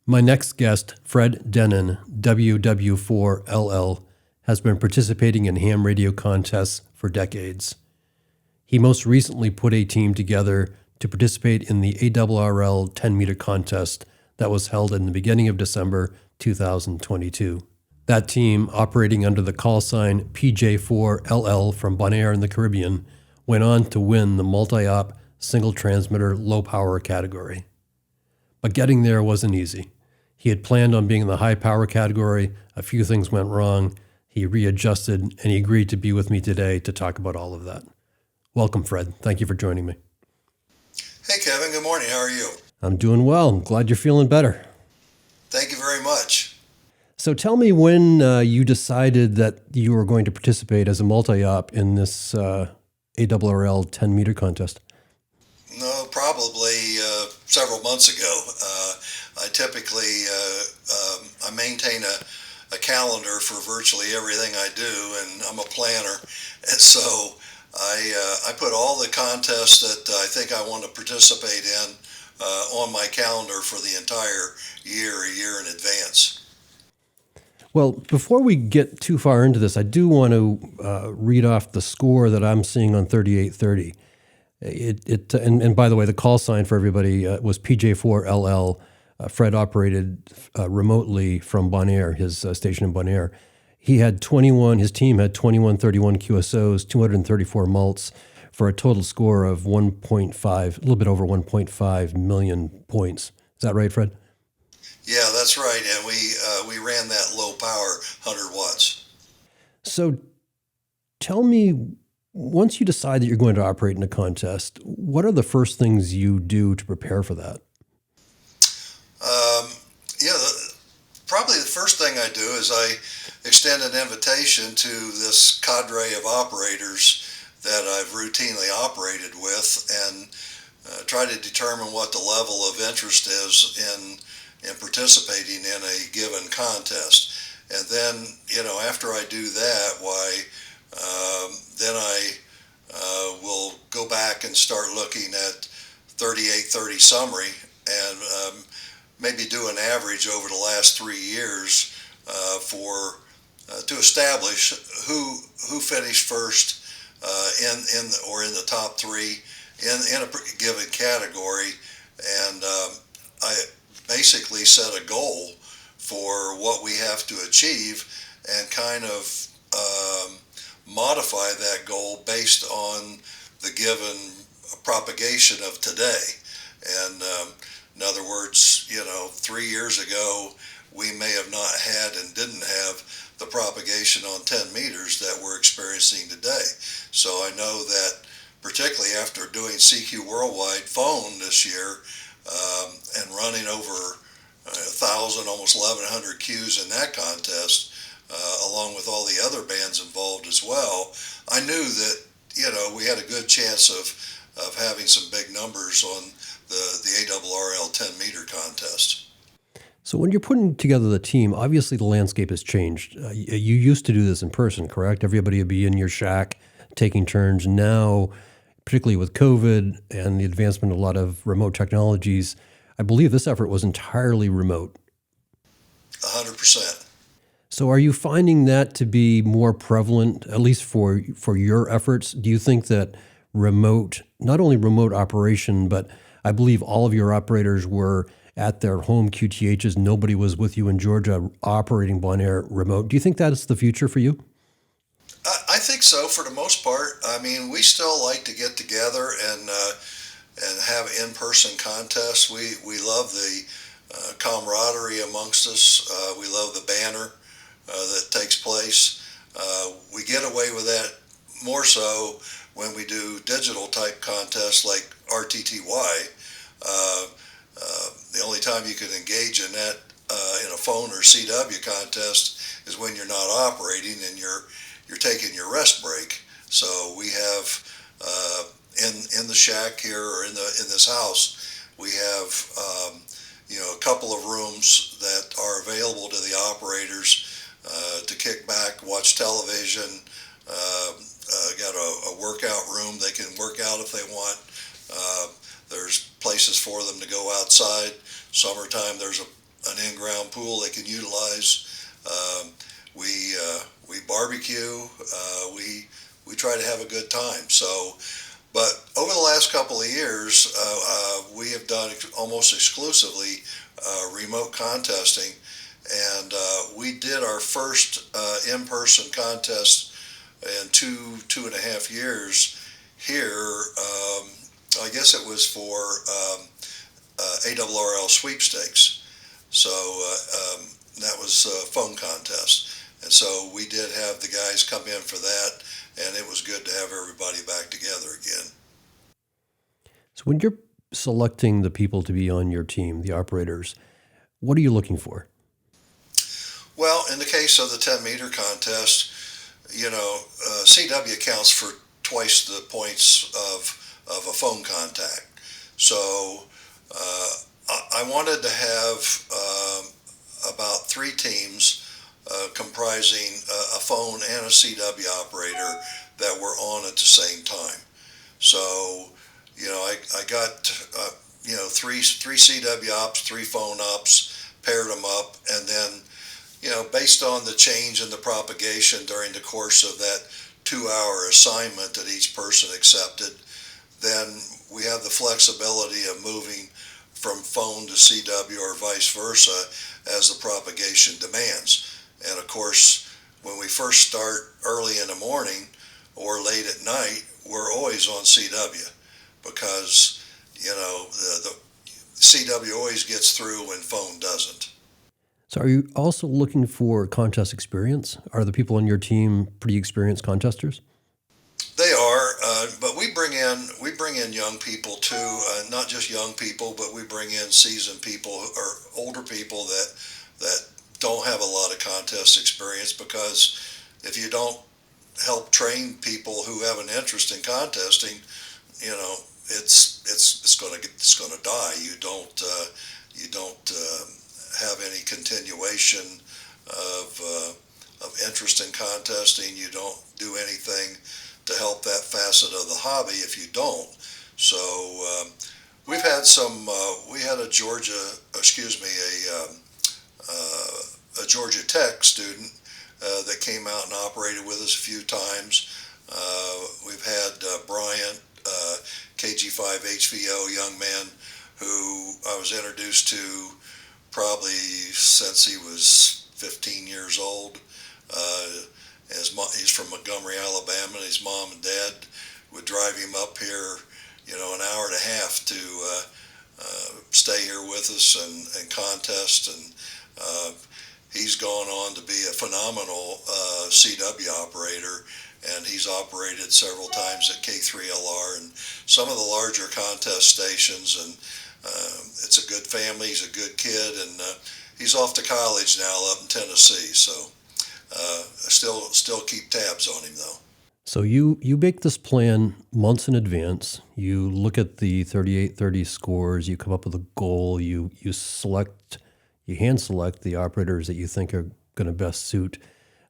My next guest, Fred Dennin WW4LL, has been participating in ham radio contests for decades. He most recently put a team together to participate in the ARRl 10-meter contest that was held in the beginning of December 2022. That team, operating under the call sign PJ4LL from Bonaire in the Caribbean, went on to win the multi-op single transmitter low power category. But getting there wasn't easy. He had planned on being in the high power category. A few things went wrong. He readjusted, and he agreed to be with me today to talk about all of that. Welcome, Fred. Thank you for joining me. Hey, Kevin. Good morning. How are you? I'm doing well. I'm glad you're feeling better. Thank you very much. So tell me when you decided that you were going to participate as a multi-op in this ARRl 10-meter contest. No, probably several months ago. I typically I maintain a calendar for virtually everything I do, and I'm a planner. And so I put all the contests that I think I want to participate in on my calendar for the entire year, a year in advance. Well, before we get too far into this, I do want to read off the score that I'm seeing on 3830. And by the way, the call sign for everybody was PJ4LL. Fred operated remotely from Bonaire, his station in Bonaire. He had 21, his team had 2131 QSOs, 234 mults, for a total score of 1.5, a little bit over 1.5 million points. Is that right, Fred? Yeah, that's right. And we ran that low power 100 watts. So tell me, once you decide that you're going to operate in a contest, what are the first things you do to prepare for that? Probably the first thing I do is I extend an invitation to this cadre of operators that I've routinely operated with and try to determine what the level of interest is in participating in a given contest. And then, after I do that, then I will go back and start looking at 3830 summary and maybe do an average over the last 3 years to establish who finished first in the top three in a given category, and I basically set a goal for what we have to achieve and kind of modify that goal based on the given propagation of today. And in other words, 3 years ago, we may have not had and didn't have the propagation on 10 meters that we're experiencing today. So I know that particularly after doing CQ Worldwide phone this year and running over 1,000, almost 1,100 Qs in that contest, along with all the other bands involved as well, I knew that, we had a good chance of having some big numbers on the ARRl 10-meter contest. So when you're putting together the team, obviously the landscape has changed. You used to do this in person, correct? Everybody would be in your shack taking turns. Now, particularly with COVID and the advancement of a lot of remote technologies, I believe this effort was entirely remote. 100%. So are you finding that to be more prevalent, at least for your efforts? Do you think that not only remote operation, but I believe all of your operators were at their home QTHs. Nobody was with you in Georgia operating Bonaire remote. Do you think that's the future for you? I think so for the most part. I mean, we still like to get together and have in-person contests. We love the camaraderie amongst us. We love the banner that takes place. We get away with that more so when we do digital type contests like RTTY. The only time you can engage in that in a phone or CW contest is when you're not operating and you're taking your rest break. So we have in the shack here or in this house, we have a couple of rooms that are available to the operators to kick back, watch television. Got a workout room they can work out if they want. There's places for them to go outside. Summertime, there's an in-ground pool they can utilize. We barbecue. We try to have a good time. So, but over the last couple of years, we have done almost exclusively remote contesting, and we did our first in-person contest in 2.5 years here. I guess it was for ARRl sweepstakes. So that was a phone contest. And so we did have the guys come in for that, and it was good to have everybody back together again. So when you're selecting the people to be on your team, the operators, what are you looking for? Well, in the case of the 10-meter contest, CW counts for twice the points of a phone contact. So I wanted to have about 3 teams comprising a phone and a CW operator that were on at the same time. So, I got, 3 CW ops, 3 phone ops, paired them up, and then, based on the change in the propagation during the course of that 2-hour assignment that each person accepted, then we have the flexibility of moving from phone to CW or vice versa as the propagation demands. And of course, when we first start early in the morning or late at night, we're always on CW because, the CW always gets through when phone doesn't. So are you also looking for contest experience? Are the people on your team pretty experienced contesters? They are, but we bring in young people too. Not just young people, but we bring in seasoned people or older people that don't have a lot of contest experience, because if you don't help train people who have an interest in contesting, it's going to die. You don't have any continuation of interest in contesting. You don't do anything to help that facet of the hobby if you don't. So we've had we had a Georgia Tech student that came out and operated with us a few times. We've had Bryant, KG5 HVO, young man who I was introduced to probably since he was 15 years old. He's from Montgomery, Alabama, and his mom and dad would drive him up here, an hour and a half to stay here with us and contest. And he's gone on to be a phenomenal CW operator, and he's operated several times at K3LR and some of the larger contest stations. And it's a good family. He's a good kid, and he's off to college now up in Tennessee. So I still keep tabs on him though. So you make this plan months in advance. You look at the 3830 scores. You come up with a goal. You hand select the operators that you think are going to best suit,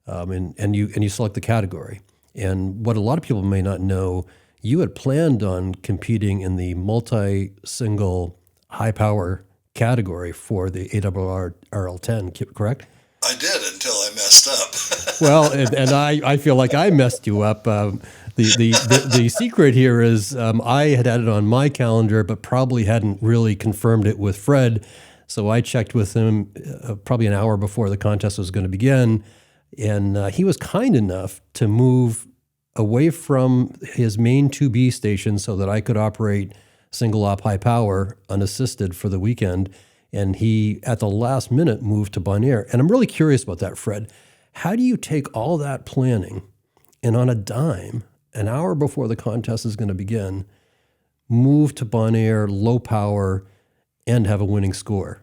and you select the category. And what a lot of people may not know, you had planned on competing in the multi-single high power category for the ARRl 10, correct? I did until I messed up. Well, and I feel like I messed you up. The secret here is I had it on my calendar, but probably hadn't really confirmed it with Fred. So I checked with him probably an hour before the contest was going to begin, and he was kind enough to move away from his main 2B station so that I could operate single op high power unassisted for the weekend. And he, at the last minute, moved to Bonaire. And I'm really curious about that, Fred. How do you take all that planning and on a dime, an hour before the contest is going to begin, move to Bonaire, low power, and have a winning score?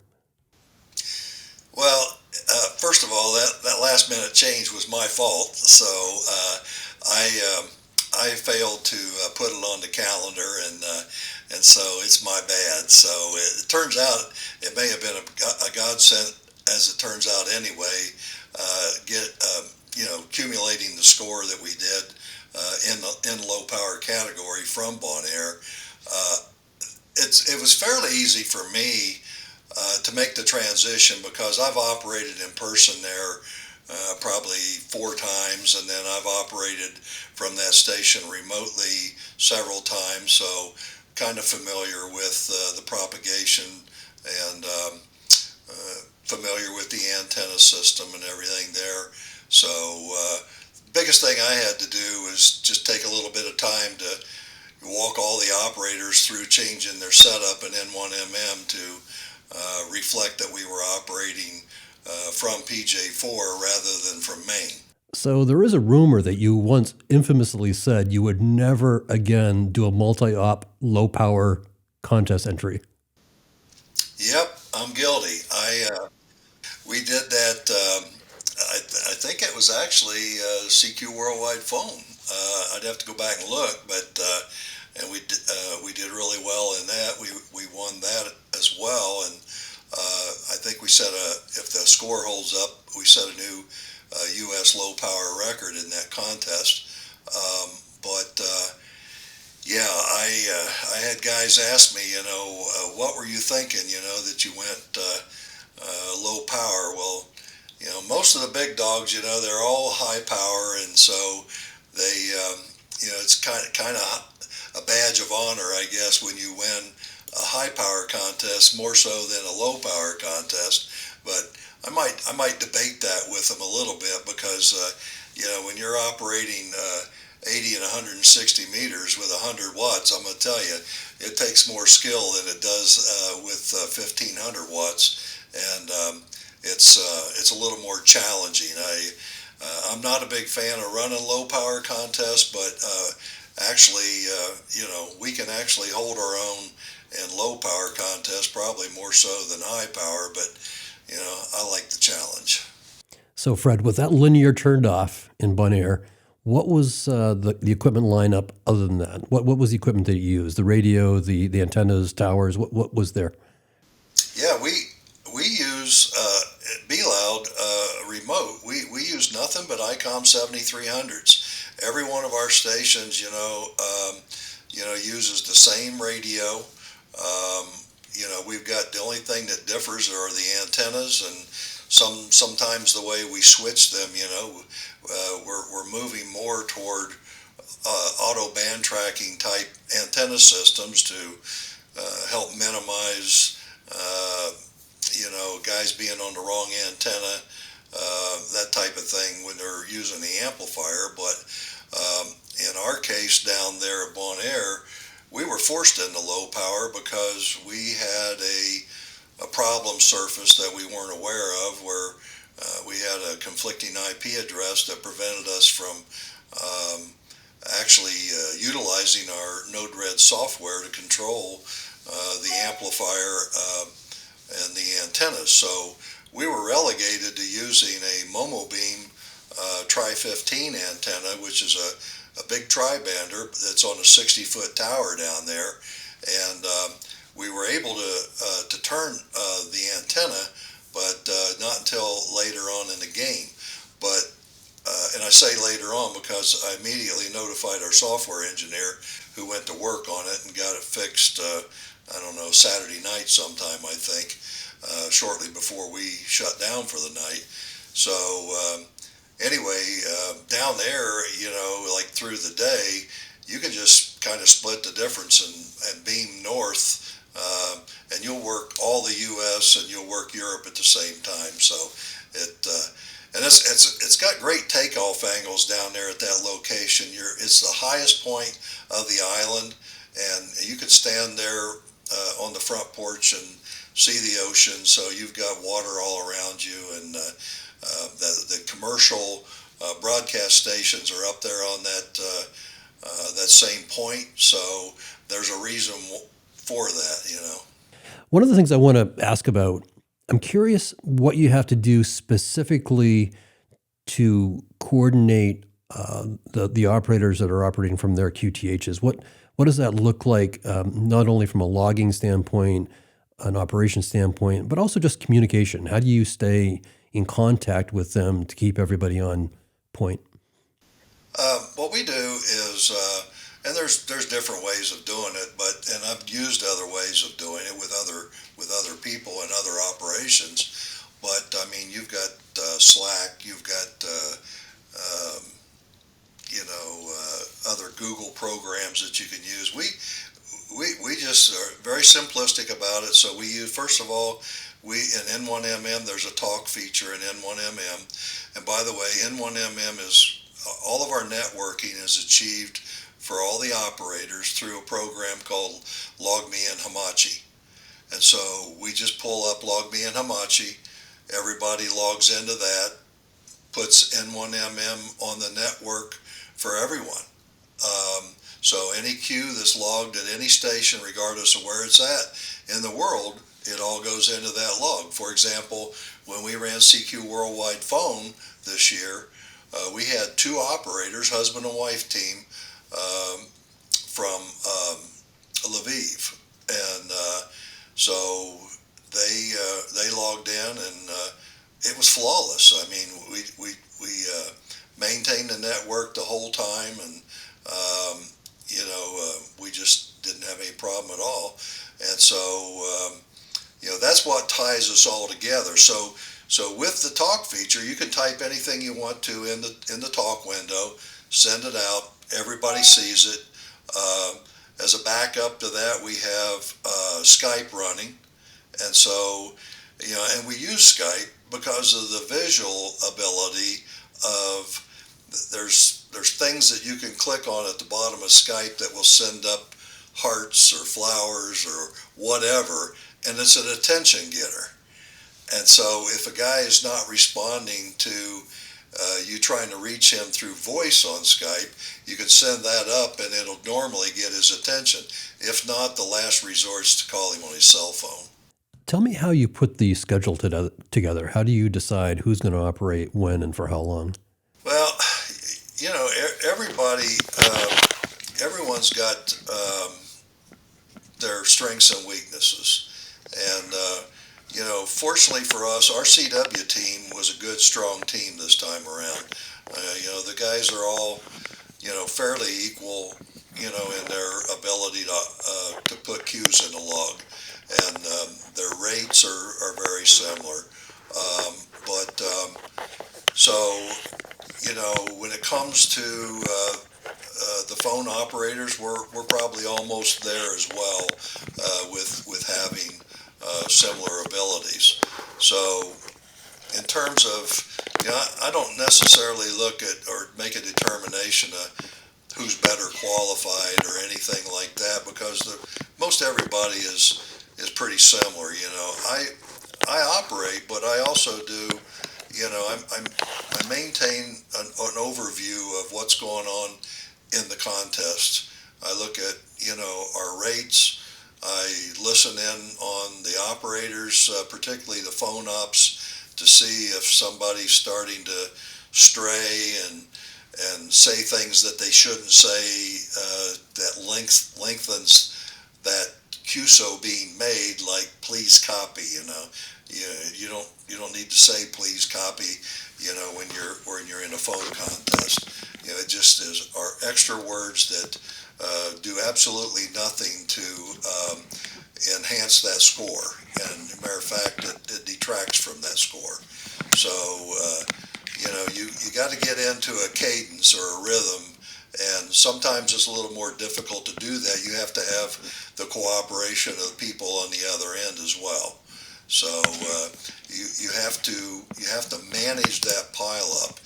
Well, first of all, that last minute change was my fault. So I failed to put it on the calendar, and so it's my bad. So it turns out it may have been a godsend, as it turns out anyway. Accumulating the score that we did in low power category from Bonaire. It was fairly easy for me to make the transition, because I've operated in person there probably 4 times, and then I've operated from that station remotely several times, so kind of familiar with the propagation and familiar with the antenna system and everything there. So biggest thing I had to do was just take a little bit of time to walk all the operators through changing their setup in N1MM to reflect that we were operating from PJ4 rather than from Maine. So there is a rumor that you once infamously said you would never again do a multi-op low-power contest entry. Yep, I'm guilty. We did that. I think it was actually CQ Worldwide Phone. I'd have to go back and look, but and we did really well in that. We won that as well, and I think we set if the score holds up, we set a new U.S. low power record in that contest. Yeah, I had guys ask me, what were you thinking, that you went low power? Well, most of the big dogs, they're all high power, and so they, it's kind of a badge of honor, I guess, when you win a high power contest more so than a low power contest. But I might debate that with them a little bit, because when you're operating 80 and 160 meters with 100 watts, I'm going to tell you, it takes more skill than it does with 1500 watts, and it's a little more challenging. I'm not a big fan of running low power contests, but actually, we can actually hold our own in low power contests, probably more so than high power, but I like the challenge. So Fred, with that linear turned off in Bonaire, what was the equipment lineup other than that? What was the equipment that you used? The radio, the antennas, towers, what was there? Yeah, we use Be Loud remote. We use nothing but ICOM 7300s. Every one of our stations, uses the same radio. We've got, the only thing that differs are the antennas, and sometimes the way we switch them. We're moving more toward auto band tracking type antenna systems to help minimize guys being on the wrong antenna, that type of thing when they're using the amplifier. But in our case down there at Bonaire, we were forced into low power because we had a problem surface that we weren't aware of, where we had a conflicting IP address that prevented us from actually utilizing our Node-RED software to control the amplifier and the antennas. So we were relegated to using a Momobeam Tri-15 antenna, which is a big tri-bander that's on a 60-foot tower down there, and we were able to turn the antenna, but not until later on in the game. But and I say later on because I immediately notified our software engineer, who went to work on it and got it fixed, Saturday night sometime, I think, shortly before we shut down for the night. So anyway, down there, like through the day, you can just kind of split the difference and beam north, and you'll work all the U.S. and you'll work Europe at the same time. So it's got great takeoff angles down there at that location. It's the highest point of the island, and you could stand there on the front porch and see the ocean. So you've got water all around you, and the commercial broadcast stations are up there on that same point. So there's a reason for that, One of the things I want to ask about, I'm curious what you have to do specifically to coordinate the operators that are operating from their QTHs. What does that look like, not only from a logging standpoint, an operation standpoint, but also just communication? How do you stay in contact with them to keep everybody on point? What we do is And there's different ways of doing it, and I've used other ways of doing it with other people and other operations. But I mean, you've got Slack, you've got um, other Google programs that you can use. We just are very simplistic about it. So we use, first of all, we in N1MM, there's a talk feature in N1MM, and by the way, N1MM is all of our networking is achieved for all the operators through a program called LogMe and Hamachi. And so we just pull up LogMe and Hamachi. Everybody logs into that, puts N1MM on the network for everyone. So any queue that's logged at any station, regardless of where it's at in the world, it all goes into that log. For example, when we ran CQ Worldwide Phone this year, we had two operators, husband and wife team, from Lviv, and so they logged in, and it was flawless. I mean, we maintained the network the whole time, and we just didn't have any problem at all. And so that's what ties us all together. So with the talk feature, you can type anything you want to in the talk window, send it out. Everybody sees it. As a backup to that, we have Skype running, and so and we use Skype because of the visual ability of there's things that you can click on at the bottom of Skype that will send up hearts or flowers or whatever, and it's an attention getter. And so if a guy is not responding to you trying to reach him through voice on Skype, you can send that up and it'll normally get his attention. If not, the last resort is to call him on his cell phone. Tell me how you put the schedule together. How do you decide who's going to operate when and for how long? Well, everyone's got their strengths and weaknesses. And fortunately for us, our CW team was a good, strong team this time around. The guys are all, fairly equal, in their ability to put queues in a log. And their rates are very similar. When it comes to the phone operators, we're probably almost there as well with having similar abilities. So in terms of, I don't necessarily look at or make a determination of who's better qualified or anything like that, because most everybody is pretty similar. I operate, but I also do, I maintain an overview of what's going on in the contest. I look at, our rates. I listen in on the operators, particularly the phone ops, to see if somebody's starting to stray and say things that they shouldn't say, that lengthens that QSO being made, like please copy. You don't need to say please copy, when you're in a phone contest. It just are extra words that do absolutely nothing to enhance that score. And as a matter of fact, it detracts from that score. So, you got to get into a cadence or a rhythm, and sometimes it's a little more difficult to do that. You have to have the cooperation of the people on the other end as well. So you have to manage that pile up,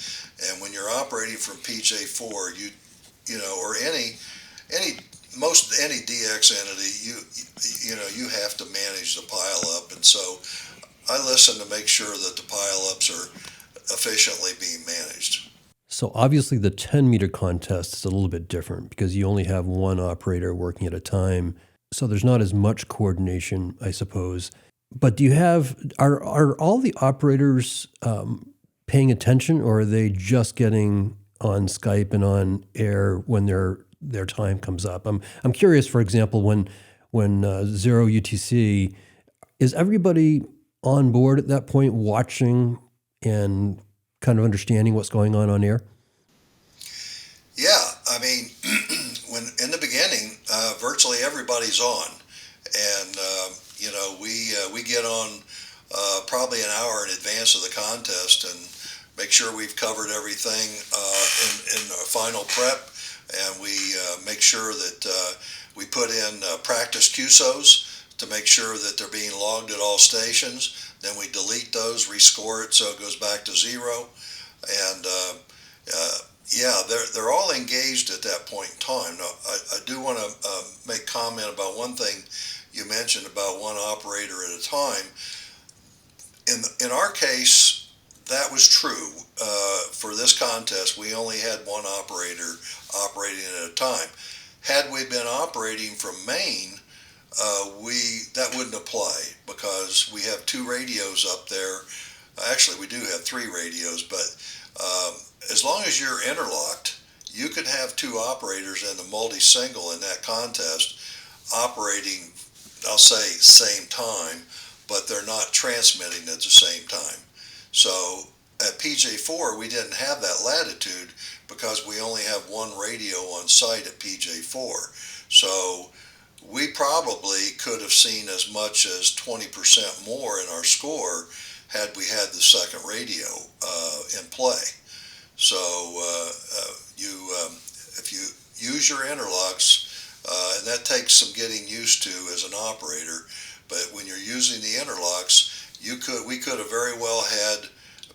and when you're operating from PJ4, or any DX entity, you have to manage the pile up, and so I listen to make sure that the pile ups are efficiently being managed. So obviously the 10-meter contest is a little bit different because you only have one operator working at a time, so there's not as much coordination, I suppose. But are all the operators paying attention, or are they just getting on Skype and on air when their time comes up? I'm curious, for example, when 0 UTC, is everybody on board at that point watching and kind of understanding what's going on air? Yeah, I mean, when in everybody's on, and we get on probably an hour in advance of the contest and make sure we've covered everything in our final prep, and we make sure that we put in practice QSOs to make sure that they're being logged at all stations. Then we delete those, rescore it so it goes back to zero, and they're all engaged at that point in time. Now, I do want to make comment about one thing you mentioned about one operator at a time. In our case, that was true. For this contest, we only had one operator operating at a time. Had we been operating from Maine, that wouldn't apply because we have two radios up there. Actually, we do have three radios, but as long as you're interlocked, you could have two operators in the multi-single in that contest operating, I'll say, same time, but they're not transmitting at the same time. So at PJ4, we didn't have that latitude because we only have one radio on site at PJ4. So we probably could have seen as much as 20% more in our score had we had the second radio in play. So if you use your interlocks, and that takes some getting used to as an operator, but when you're using the interlocks, we could have very well had,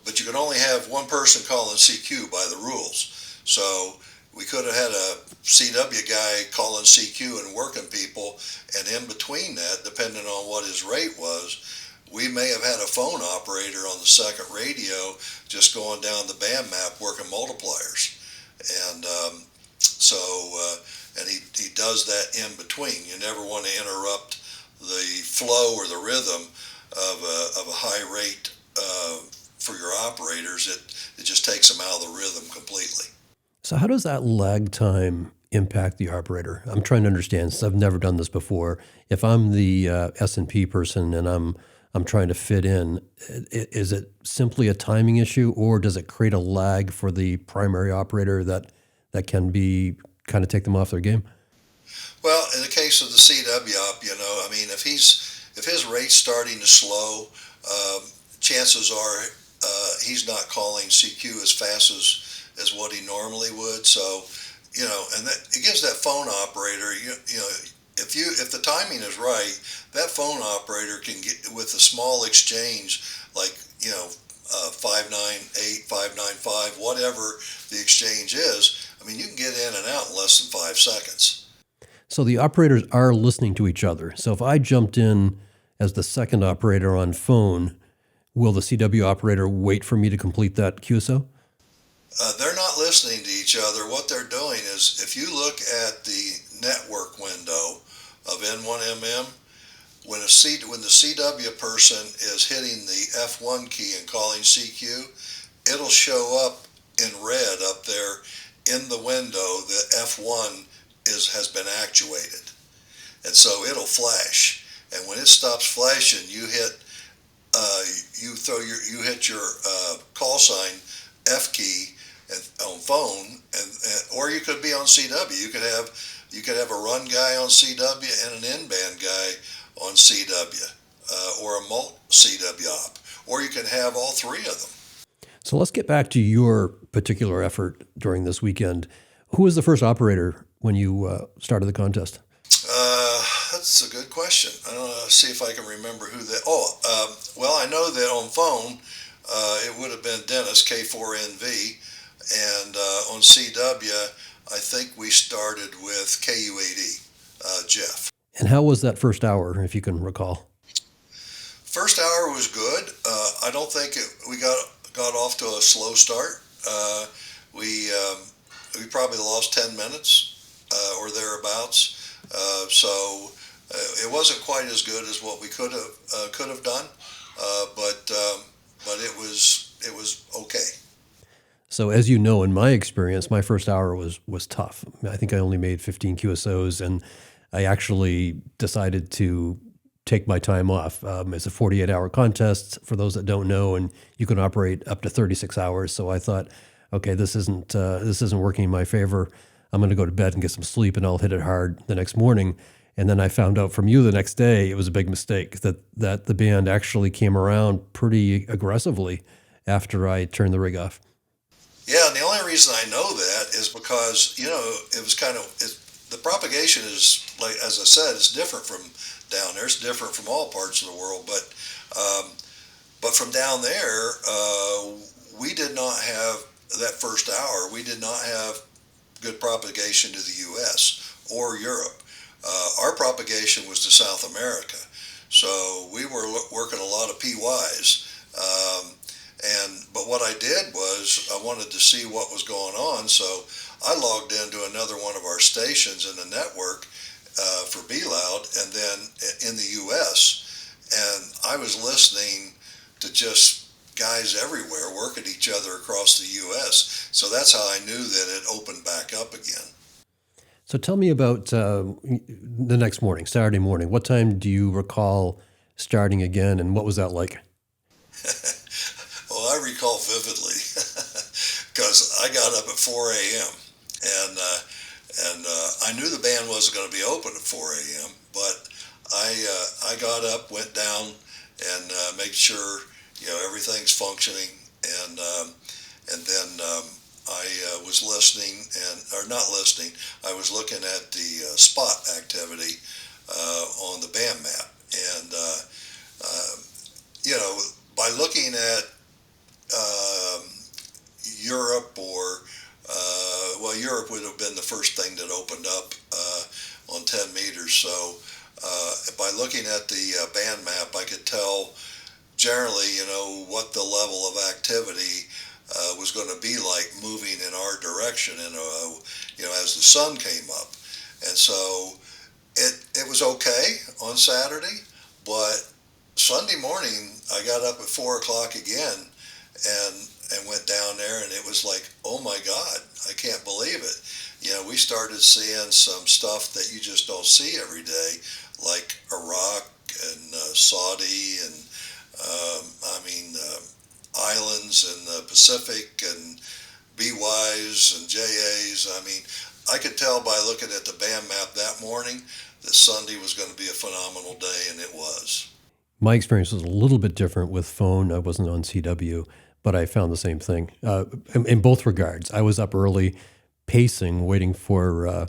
but you could only have one person calling CQ by the rules. So we could have had a CW guy calling CQ and working people, and in between that, depending on what his rate was, we may have had a phone operator on the second radio just going down the band map working multipliers. And and he does that in between. You never want to interrupt the flow or the rhythm of a high rate for your operators. It just takes them out of the rhythm completely. So how does that lag time impact the operator? I'm trying to understand, since I've never done this before. If I'm the S&P person and I'm trying to fit in, is it simply a timing issue, or does it create a lag for the primary operator that can be kind of take them off their game? Well, in the case of the CW op, if his rate's starting to slow, chances are he's not calling CQ as fast as what he normally would. So, and it gives that phone operator, if the timing is right, that phone operator can get with a small exchange like 598, 595, whatever the exchange is. You can get in and out in less than 5 seconds. So the operators are listening to each other. So if I jumped in as the second operator on phone, will the CW operator wait for me to complete that QSO? They're not listening to each other. What they're doing is, if you look at the network window of N1MM, when the CW person is hitting the F1 key and calling CQ, it'll show up in red up there in the window that F1 has been actuated, and so it'll flash. And when it stops flashing, you hit your call sign F key on phone, or you could be on CW. You could have a run guy on CW and an in-band guy on CW, or a CW op, or you can have all three of them. So let's get back to your particular effort during this weekend. Who was the first operator when you started the contest? That's a good question. See if I can remember who that. Well, I know that on phone it would have been Dennis, K4NV, and on CW, I think we started with KU8E, Jeff. And how was that first hour, if you can recall? First hour was good. I don't think we got off to a slow start. We probably lost 10 minutes or thereabouts. So it wasn't quite as good as what we could have done, but it was okay. So as you know, in my experience, my first hour was tough. I think I only made 15 QSOs, and I actually decided to take my time off. It's a 48-hour contest, for those that don't know, and you can operate up to 36 hours. So I thought, okay, this isn't working in my favor. I'm going to go to bed and get some sleep, and I'll hit it hard the next morning. And then I found out from you the next day it was a big mistake, that the band actually came around pretty aggressively after I turned the rig off. Yeah, and the only reason I know that is because, it was the propagation is, like, as I said, it's different from down there. It's different from all parts of the world. But from down there, we did not have, that first hour, we did not have good propagation to the U.S. or Europe. Our propagation was to South America. So we were working a lot of PYs. But what I did was I wanted to see what was going on, so I logged into another one of our stations in the network for Be Loud, and then in the U.S., and I was listening to just guys everywhere working each other across the U.S., so that's how I knew that it opened back up again. So tell me about the next morning, Saturday morning. What time do you recall starting again, and what was that like? Well, I recall vividly because I got up at 4 a.m. and I knew the band wasn't going to be open at 4 a.m. But I got up, went down, and made sure everything's functioning, and then I was listening, or not listening. I was looking at the spot activity on the band map, and by looking at Europe Europe would have been the first thing that opened up on 10 meters. So by looking at the band map, I could tell generally, what the level of activity was going to be like moving in our direction, and as the sun came up. And so it was okay on Saturday, but Sunday morning I got up at 4 o'clock again and went down there, and it was like, oh my God, I can't believe it. We started seeing some stuff that you just don't see every day, like Iraq and Saudi and islands in the Pacific and BYs and JAs. I could tell by looking at the band map that morning that Sunday was going to be a phenomenal day, and it was. My experience was a little bit different with phone. I wasn't on CW, but I found the same thing in both regards. I was up early, pacing, waiting for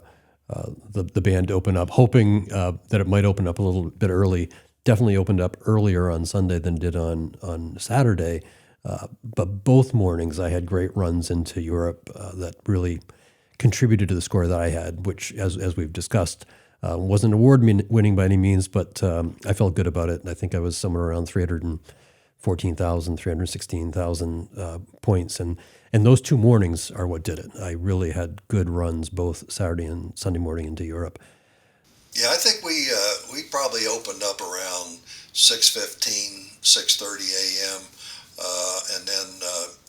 the band to open up, hoping that it might open up a little bit early. Definitely opened up earlier on Sunday than did on Saturday. But both mornings I had great runs into Europe that really contributed to the score that I had, which, as we've discussed, wasn't award-winning by any means, but I felt good about it. And I think I was somewhere around 314,000, 316,000 points. And those two mornings are what did it. I really had good runs both Saturday and Sunday morning into Europe. Yeah, I think we probably opened up around 6:15, 6:30 a.m., and then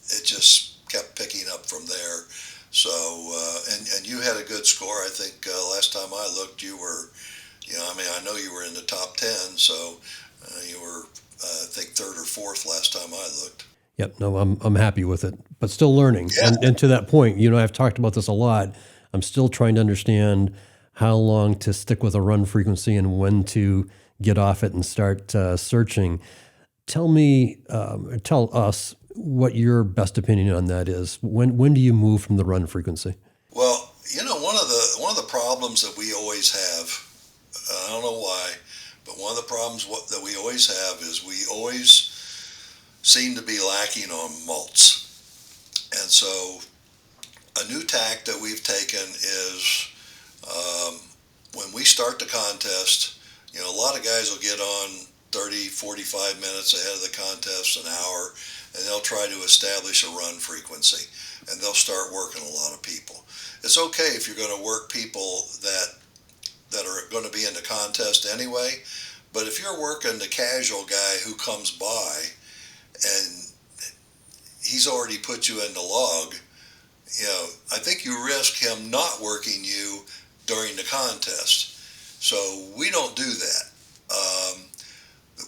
it just kept picking up from there. So, and you had a good score. I think last time I looked, you were, I know you were in the top 10, so you were, I think, third or fourth last time I looked. Yep, no, I'm happy with it, but still learning. Yeah. And to that point, I've talked about this a lot. I'm still trying to understand how long to stick with a run frequency and when to get off it and start searching. Tell us what your best opinion on that is. When do you move from the run frequency? Well, one of the problems that we always have, I don't know why, but one of the problems that we always have is we always seem to be lacking on mults. And so a new tack that we've taken is when we start the contest, a lot of guys will get on 30, 45 minutes ahead of the contest, an hour, and they'll try to establish a run frequency, and they'll start working a lot of people. It's okay if you're going to work people that are going to be in the contest anyway, but if you're working the casual guy who comes by and he's already put you in the log, I think you risk him not working you during the contest. So we don't do that.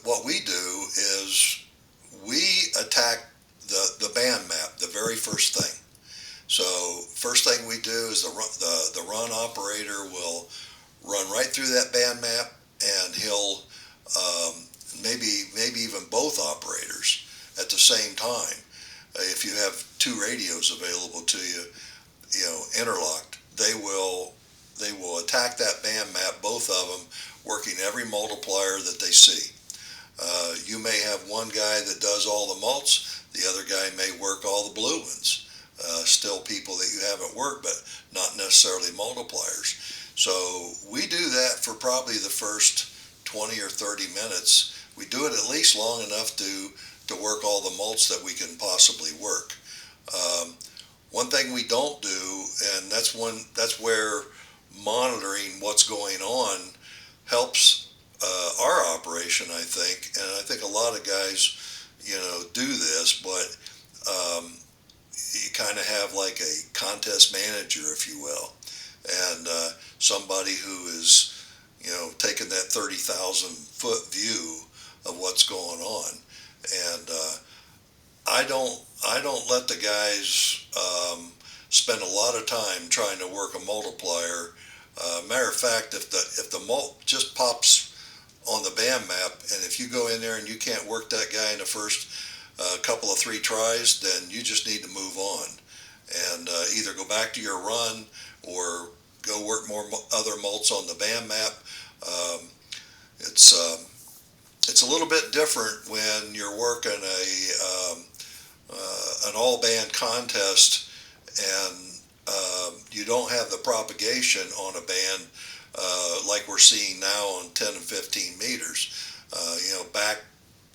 What we do is we attack the band map the very first thing. So first thing we do is the run operator will run right through that band map, and he'll maybe even both operators at the same time. If you have two radios available to you, interlocked, they will attack that band map, both of them working every multiplier that they see. You may have one guy that does all the mults, the other guy may work all the blue ones. Still people that you haven't worked, but not necessarily multipliers. So we do that for probably the first 20 or 30 minutes. We do it at least long enough to work all the mults that we can possibly work. One thing we don't do, and that's where monitoring what's going on helps our operation, I think. And I think a lot of guys, do this, but you kind of have like a contest manager, if you will, and somebody who is, taking that 30,000 foot view of what's going on. And I don't let the guys spend a lot of time trying to work a multiplier. Matter of fact, if the mult just pops on the band map, and if you go in there and you can't work that guy in the first couple of 3 tries, then you just need to move on and either go back to your run or go work more other mults on the band map. It's a little bit different when you're working an all band contest and you don't have the propagation on a band like we're seeing now on 10 and 15 meters. Back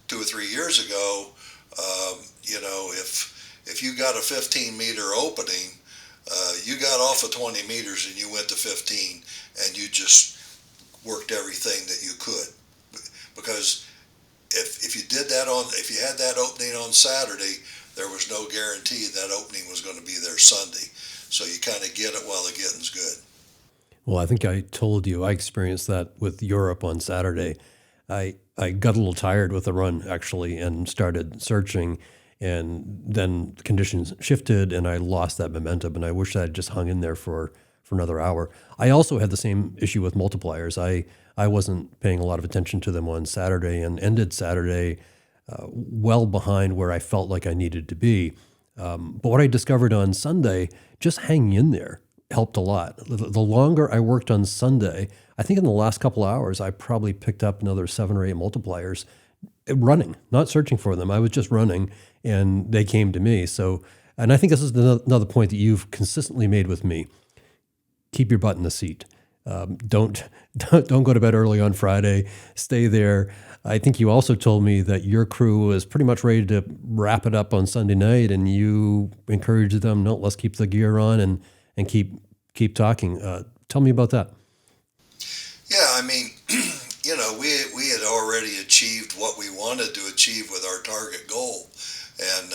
2 or 3 years ago, if you got a 15-meter opening, you got off of 20 meters and you went to 15, and you just worked everything that you could. Because if you had that opening on Saturday, there was no guarantee that opening was going to be there Sunday. So you kind of get it while the getting's good. Well, I think I told you I experienced that with Europe on Saturday. I got a little tired with the run, actually, and started searching, and then conditions shifted, and I lost that momentum, and I wish I had just hung in there for another hour. I also had the same issue with multipliers. I wasn't paying a lot of attention to them on Saturday and ended Saturday well behind where I felt like I needed to be. But what I discovered on Sunday, just hanging in there, helped a lot. The longer I worked on Sunday, I think in the last couple of hours, I probably picked up another 7 or 8 multipliers running, not searching for them. I was just running, and they came to me. So, and I think this is another point that you've consistently made with me. Keep your butt in the seat. Don't go to bed early on Friday. Stay there. I think you also told me that your crew was pretty much ready to wrap it up on Sunday night, and you encouraged them, no, let's keep the gear on and keep talking. Tell me about that. Yeah, I mean, we had already achieved what we wanted to achieve with our target goal, and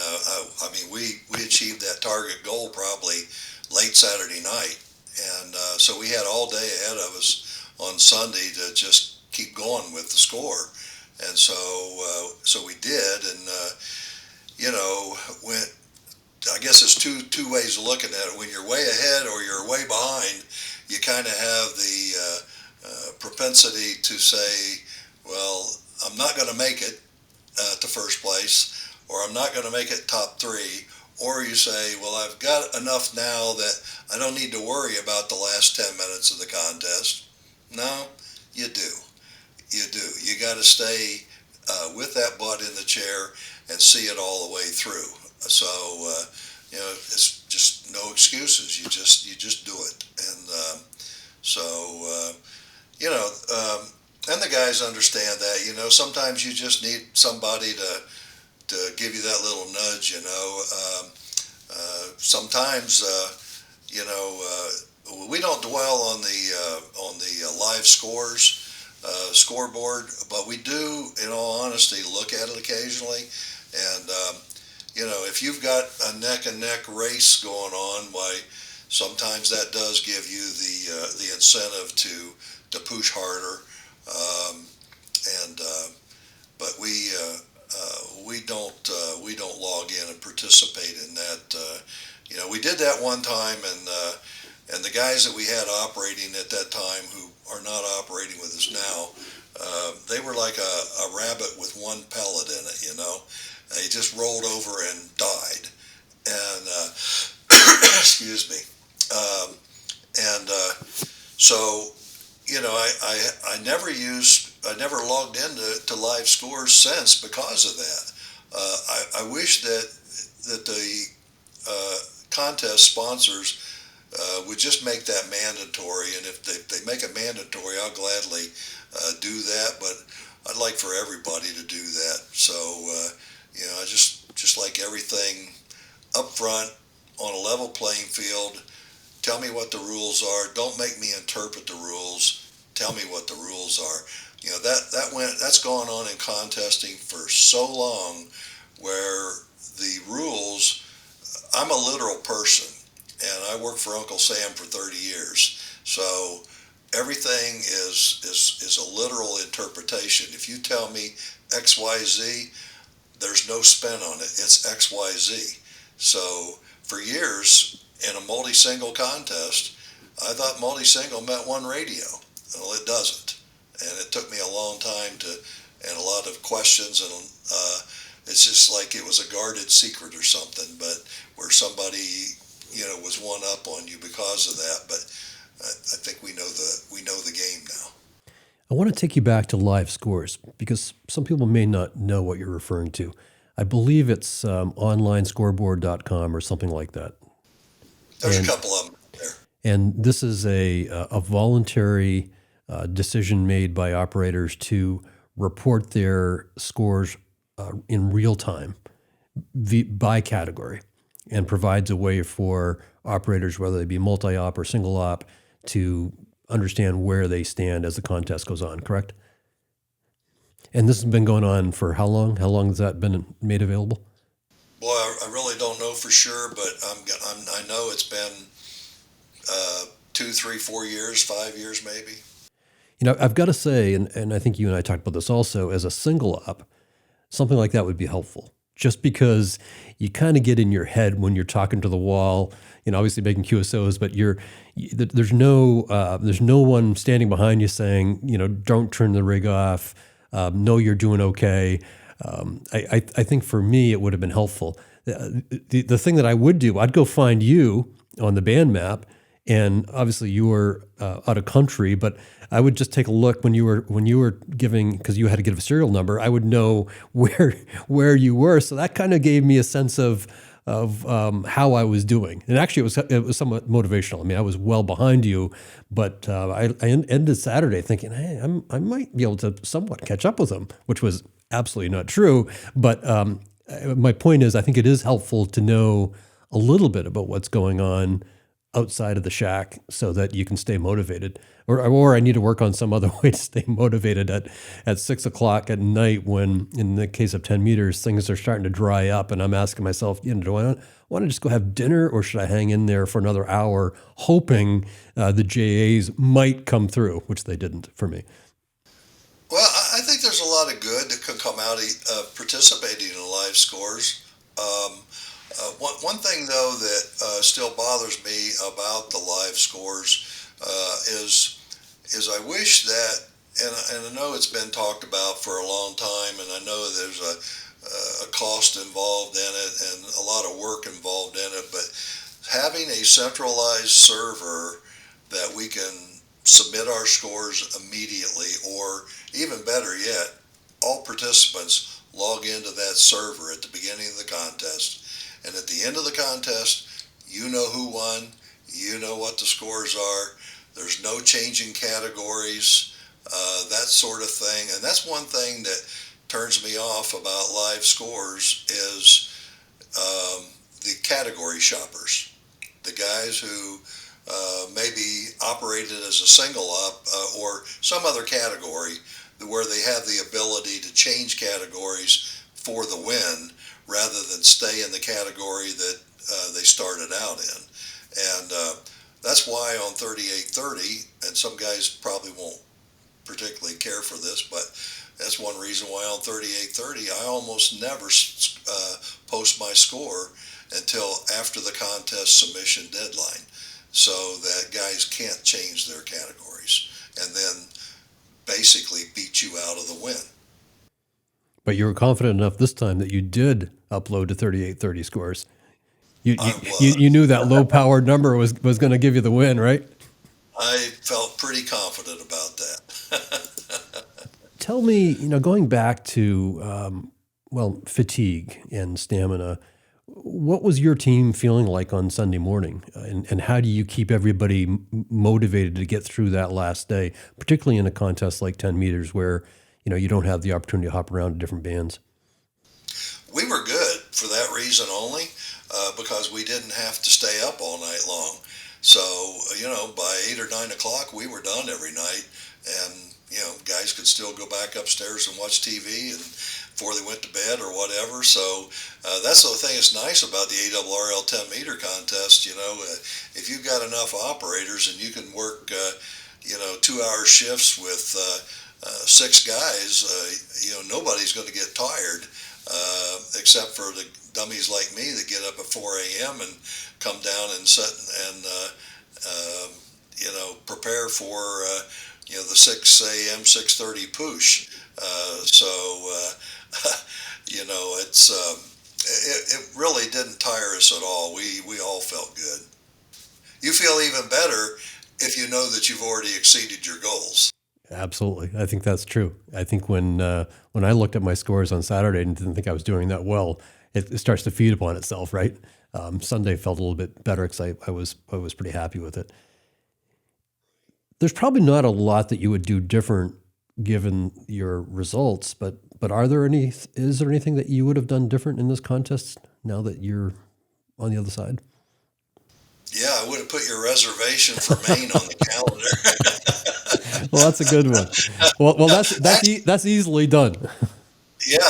we achieved that target goal probably late Saturday night, and so we had all day ahead of us on Sunday to just keep going with the score, and so we did, and when I guess there's two ways of looking at it. When you're way ahead or you're way behind, you kind of have the propensity to say, well, I'm not going to make it to first place, or I'm not going to make it top 3, or you say, well, I've got enough now that I don't need to worry about the last 10 minutes of the contest. No, you do. You do. You got to stay with that butt in the chair and see it all the way through. So, it's just no excuses. You just do it. And and the guys understand that. Sometimes you just need somebody to give you that little nudge. Sometimes we don't dwell on the live scores scoreboard, but we do, in all honesty, look at it occasionally. And if you've got a neck and neck race going on, why sometimes that does give you the incentive to push harder. But we don't log in and participate in that. We did that one time, And the guys that we had operating at that time, who are not operating with us now, they were like a rabbit with one pellet in it, you know. They just rolled over and died. And, excuse me. So, you know, I never logged into live scores since because of that. I wish that the contest sponsors would just make that mandatory, and if they make it mandatory, I'll gladly do that. But I'd like for everybody to do that. So you know, I just like everything up front on a level playing field. Tell me what the rules are. Don't make me interpret the rules. Tell me what the rules are. You know, that's gone on in contesting for so long, where the rules. I'm a literal person, and I worked for Uncle Sam for 30 years. So everything is a literal interpretation. If you tell me XYZ, there's no spin on it. It's XYZ. So for years in a multi-single contest, I thought multi-single meant one radio. Well, it doesn't. And it took me a long time and a lot of questions, and it's just like it was a guarded secret or something, but where somebody, you know, was one up on you because of that. But I think we know the game now. I want to take you back to live scores because some people may not know what you're referring to. I believe it's onlinescoreboard.com or something like that. There's a couple of them there. And this is a voluntary decision made by operators to report their scores in real time by category, and provides a way for operators, whether they be multi-op or single op, to understand where they stand as the contest goes on, correct? And this has been going on for how long? How long has that been made available? Boy, I really don't know for sure, but I know it's been 2, 3, 4 years, 5 years maybe. You know, I've got to say, and I think you and I talked about this also, as a single op, something like that would be helpful. Just because you kind of get in your head when you're talking to the wall, you know, obviously making QSOs, but there's no one standing behind you saying, you know, don't turn the rig off. No, you're doing okay. I think for me it would have been helpful. The thing that I would do, I'd go find you on the band map, and obviously you were out of country, but I would just take a look when you were giving, because you had to give a serial number. I would know where you were, so that kind of gave me a sense of how I was doing. And actually, it was somewhat motivational. I mean, I was well behind you, but I ended Saturday thinking, hey, I might be able to somewhat catch up with them, which was absolutely not true. But my point is, I think it is helpful to know a little bit about what's going on outside of the shack so that you can stay motivated. Or I need to work on some other way to stay motivated at 6 o'clock at night when, in the case of 10 meters, things are starting to dry up, and I'm asking myself, you know, do I want to just go have dinner, or should I hang in there for another hour hoping the JAs might come through, which they didn't for me. Well, I think there's a lot of good that could come out of participating in live scores. One thing, though, that still bothers me about the live scores is I wish that, and I know it's been talked about for a long time, and I know there's a cost involved in it and a lot of work involved in it, but having a centralized server that we can submit our scores immediately, or even better yet, all participants log into that server at the beginning of the contest, and at the end of the contest, you know who won, you know what the scores are, there's no changing categories, that sort of thing. And that's one thing that turns me off about live scores is the category shoppers, the guys who maybe operated as a single op or some other category where they have the ability to change categories for the win rather than stay in the category that they started out in. And that's why on 3830, and some guys probably won't particularly care for this, but that's one reason why on 3830 I almost never post my score until after the contest submission deadline. so that guys can't change their categories and then basically beat you out of the win. But you were confident enough this time that you did upload to 3830 scores. You knew that low-powered number was going to give you the win, right? I felt pretty confident about that. Tell me, going back to, fatigue and stamina, what was your team feeling like on Sunday morning? And how do you keep everybody motivated to get through that last day, particularly in a contest like 10 meters where, you don't have the opportunity to hop around to different bands? We were good for that reason only, because we didn't have to stay up all night long. So, by 8 or 9 o'clock, we were done every night. And, guys could still go back upstairs and watch TV and before they went to bed or whatever. So that's the thing that's nice about the ARRl 10-meter contest. If you've got enough operators and you can work, 2-hour shifts with 6 guys, nobody's going to get tired. Except for the dummies like me that get up at 4 a.m. and come down and sit and prepare for the 6 a.m. 6:30 push. It really didn't tire us at all. We all felt good. You feel even better if you know that you've already exceeded your goals. Absolutely. I think that's true. I think when I looked at my scores on Saturday and didn't think I was doing that well, it starts to feed upon itself, right? Sunday felt a little bit better because I was pretty happy with it. There's probably not a lot that you would do different given your results, but is there anything that you would have done different in this contest now that you're on the other side? Yeah, I would have put your reservation for Maine on the calendar. Well, that's a good one. Well, that's easily done. Yeah,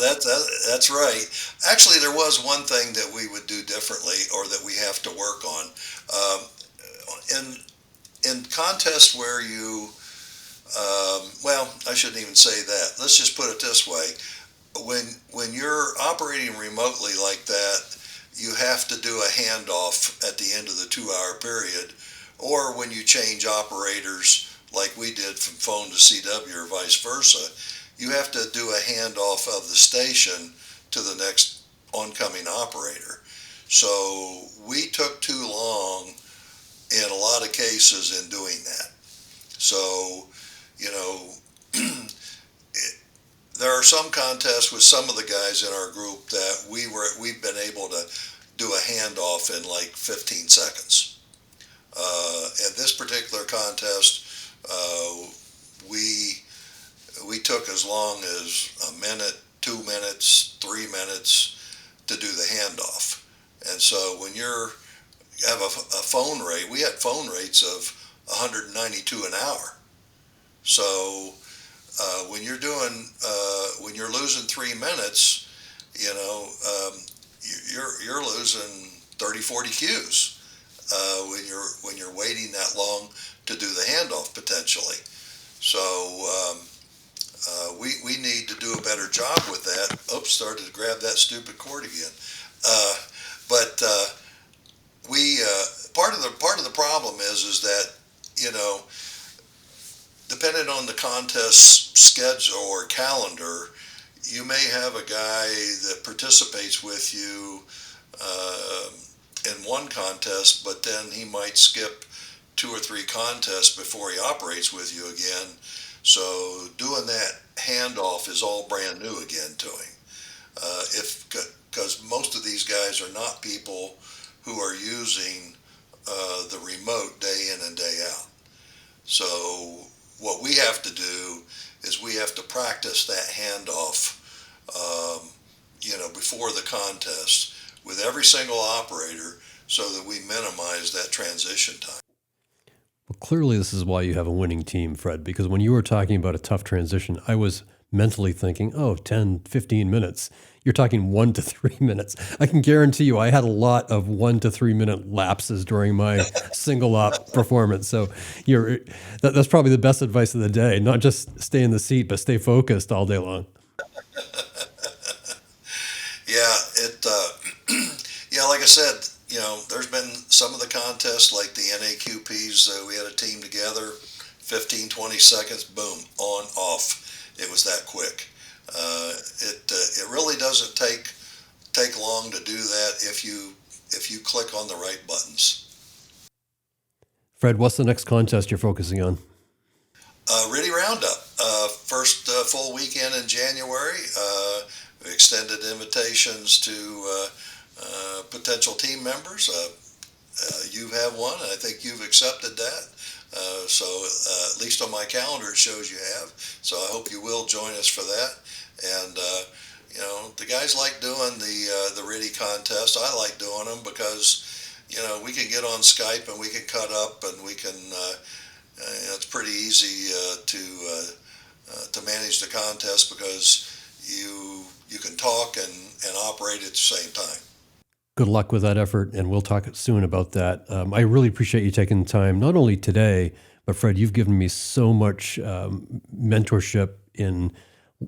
that's right. Actually, there was one thing that we would do differently, or that we have to work on. In contests where you, I shouldn't even say that. Let's just put it this way: when you're operating remotely like that, you have to do a handoff at the end of the 2-hour period, or when you change operators like we did from phone to CW or vice versa, you have to do a handoff of the station to the next oncoming operator. So we took too long in a lot of cases in doing that. So, there are some contests with some of the guys in our group that we've been able to do a handoff in like 15 seconds. At this particular contest, we took as long as a minute, 2 minutes, 3 minutes to do the handoff. And so when you have a phone rate, we had phone rates of 192 an hour. So when you're losing 3 minutes, you're losing 30, 40 Qs when you're waiting that long to do the handoff potentially. So we need to do a better job with that. Oops, started to grab that stupid cord again. But part of the problem is that depending on the contest schedule or calendar, you may have a guy that participates with you in one contest, but then he might skip 2 or 3 contests before he operates with you again. So doing that handoff is all brand new again to him. Because most of these guys are not people who are using the remote day in and day out. So what we have to do is we have to practice that handoff, before the contest with every single operator so that we minimize that transition time. Well, clearly this is why you have a winning team, Fred, because when you were talking about a tough transition, I was mentally thinking, 10, 15 minutes. You're talking 1 to 3 minutes. I can guarantee you I had a lot of 1 to 3 minute lapses during my single op performance. So that's probably the best advice of the day. Not just stay in the seat, but stay focused all day long. Yeah, like I said, there's been some of the contests like the NAQPs, we had a team together, 15, 20 seconds, boom, on, off. It was that quick. It really doesn't take long to do that if you click on the right buttons. Fred, what's the next contest you're focusing on? Riddy Roundup, first full weekend in January. We extended invitations to potential team members. You have one, and I think you've accepted that. So at least on my calendar, it shows you have. So I hope you will join us for that. And the guys like doing the Riddy contest. I like doing them because we can get on Skype and we can cut up and we can. It's pretty easy to manage the contest because you can talk and operate at the same time. Good luck with that effort, and we'll talk soon about that. I really appreciate you taking the time, not only today, but Fred, you've given me so much mentorship in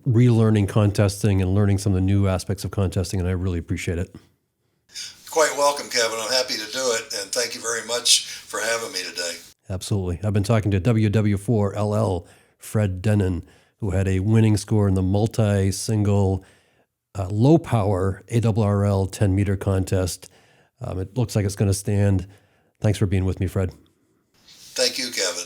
relearning contesting and learning some of the new aspects of contesting, and I really appreciate it. Quite welcome, Kevin. I'm happy to do it, and thank you very much for having me today. Absolutely. I've been talking to WW4LL, Fred Dennin, who had a winning score in the multi-single low-power ARRl 10-meter contest. It looks like it's going to stand. Thanks for being with me, Fred. Thank you, Kevin.